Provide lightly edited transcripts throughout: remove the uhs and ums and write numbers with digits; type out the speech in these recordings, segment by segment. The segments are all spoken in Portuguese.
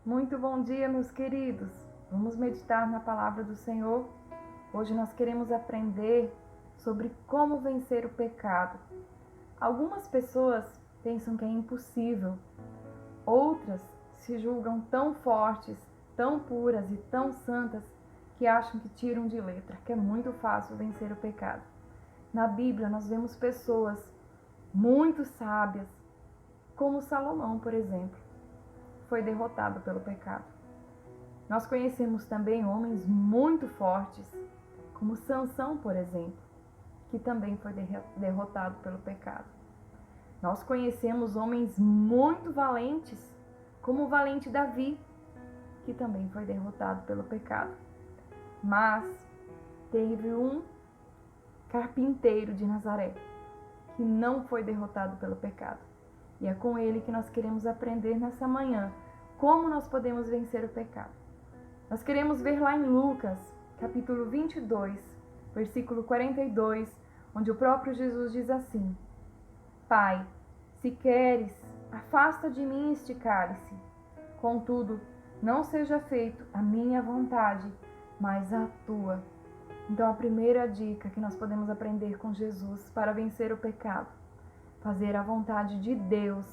Muito bom dia, meus queridos. Vamos meditar na palavra do Senhor. Hoje nós queremos aprender sobre como vencer o pecado. Algumas pessoas pensam que é impossível. Outras se julgam tão fortes, tão puras e tão santas que acham que tiram de letra, que é muito fácil vencer o pecado. Na Bíblia nós vemos pessoas muito sábias, como Salomão, por exemplo, foi derrotado pelo pecado. Nós conhecemos também homens muito fortes, como Sansão, por exemplo, que também foi derrotado pelo pecado. Nós conhecemos homens muito valentes, como o valente Davi, que também foi derrotado pelo pecado. Mas teve um carpinteiro de Nazaré, que não foi derrotado pelo pecado. E é com ele que nós queremos aprender nessa manhã como nós podemos vencer o pecado. Nós queremos ver lá em Lucas, capítulo 22, versículo 42, onde o próprio Jesus diz assim: Pai, se queres, afasta de mim este cálice. Contudo, não seja feito a minha vontade, mas a tua. Então, a primeira dica que nós podemos aprender com Jesus para vencer o pecado: fazer a vontade de Deus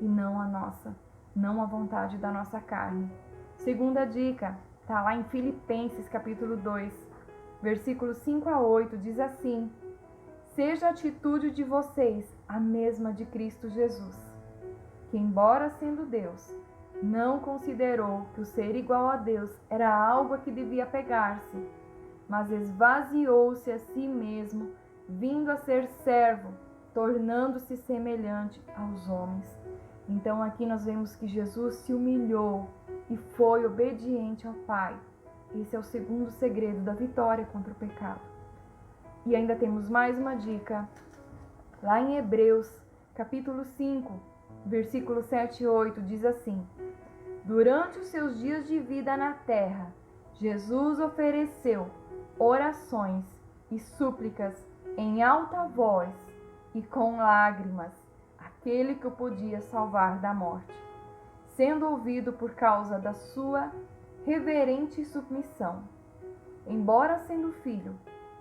e não a nossa, não a vontade da nossa carne. Segunda dica, está lá em Filipenses capítulo 2, versículos 5 a 8, diz assim: Seja a atitude de vocês a mesma de Cristo Jesus, que embora sendo Deus, não considerou que o ser igual a Deus era algo a que devia pegar-se, mas esvaziou-se a si mesmo, vindo a ser servo, tornando-se semelhante aos homens. Então aqui nós vemos que Jesus se humilhou e foi obediente ao Pai. Esse é o segundo segredo da vitória contra o pecado. E ainda temos mais uma dica. Lá em Hebreus, capítulo 5, versículos 7 e 8, diz assim: Durante os seus dias de vida na terra, Jesus ofereceu orações e súplicas em alta voz e com lágrimas àquele que o podia salvar da morte, sendo ouvido por causa da sua reverente submissão. Embora sendo filho,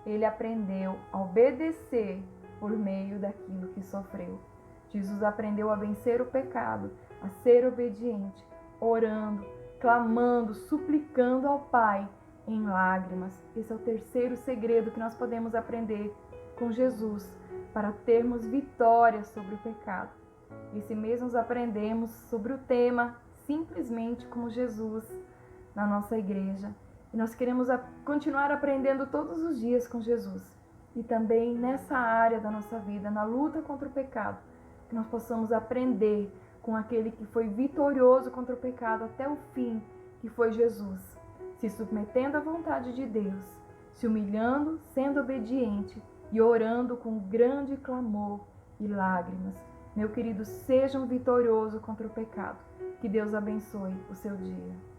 ele aprendeu a obedecer por meio daquilo que sofreu. Jesus aprendeu a vencer o pecado, a ser obediente, orando, clamando, suplicando ao Pai em lágrimas. Esse é o terceiro segredo que nós podemos aprender com Jesus para termos vitória sobre o pecado. Esse mês nós aprendemos sobre o tema Simplesmente como Jesus na nossa igreja. E nós queremos continuar aprendendo todos os dias com Jesus. E também nessa área da nossa vida, na luta contra o pecado, que nós possamos aprender com aquele que foi vitorioso contra o pecado até o fim, que foi Jesus, se submetendo à vontade de Deus, se humilhando, sendo obediente e orando com grande clamor e lágrimas. Meu querido, seja um vitorioso contra o pecado. Que Deus abençoe o seu dia.